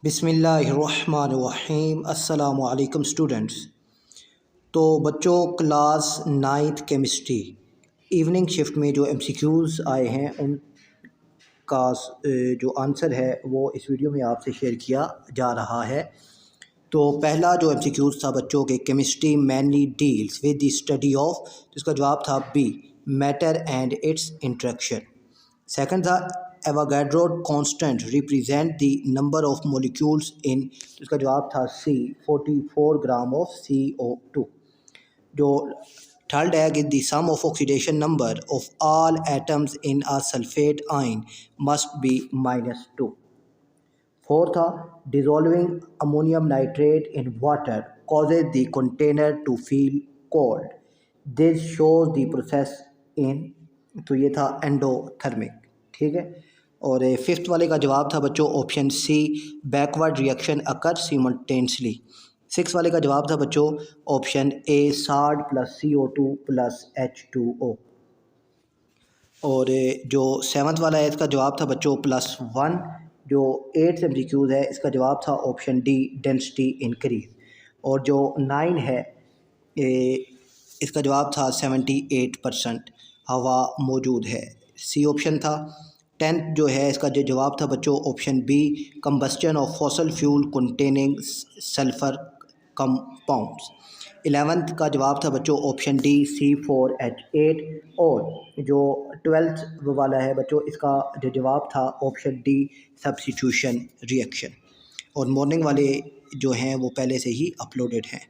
बिस्मिल्लाहिर्रहमानिर्रहीम। अस्सलामु अलैकुम स्टूडेंट्स। तो बच्चों, class 9th chemistry evening shift में जो एमसीक्यूज़ आए हैं उनका जो आंसर है वो इस वीडियो में आपसे शेयर किया जा रहा है। तो पहला जो एमसीक्यूज़ था बच्चों के, chemistry mainly deals with the study of, तो इसका जवाब था B, matter and its interaction. Second था Avogadro constant represent the number of molecules in, तो इसका जवाब था सी, 44 ग्राम ऑफ CO2। जो थर्ड है कि the sum of oxidation number of all atoms in a sulphate ion must be -2। Fourth था dissolving ammonium nitrate in water causes the container to feel cold. This shows the process in, तो ये था endothermic. ठीक है। और fifth वाले का जवाब था बच्चों option C, backward reaction occur simultaneously. Six वाले का जवाब था बच्चों option A, salt plus CO2 plus H2O। और जो सेवन्थ वाला है इसका जवाब था बच्चों +1। जो एट्थ एमसीक्यूज़ है इसका जवाब था ऑप्शन डी, डेंसिटी इंक्रीज। और जो 9 है इसका जवाब था 78% हवा मौजूद है, सी ऑप्शन था। 10th जो है इसका जो जवाब था बच्चों option B, combustion of fossil fuel containing sulphur compounds. 11th का जवाब था बच्चों ऑप्शन डी, C4H8। और जो 12th वाला है बच्चों इसका जो जवाब था ऑप्शन डी, सब्स्टिट्यूशन रिएक्शन। और मॉर्निंग वाले जो हैं वो पहले से ही अपलोडेड हैं।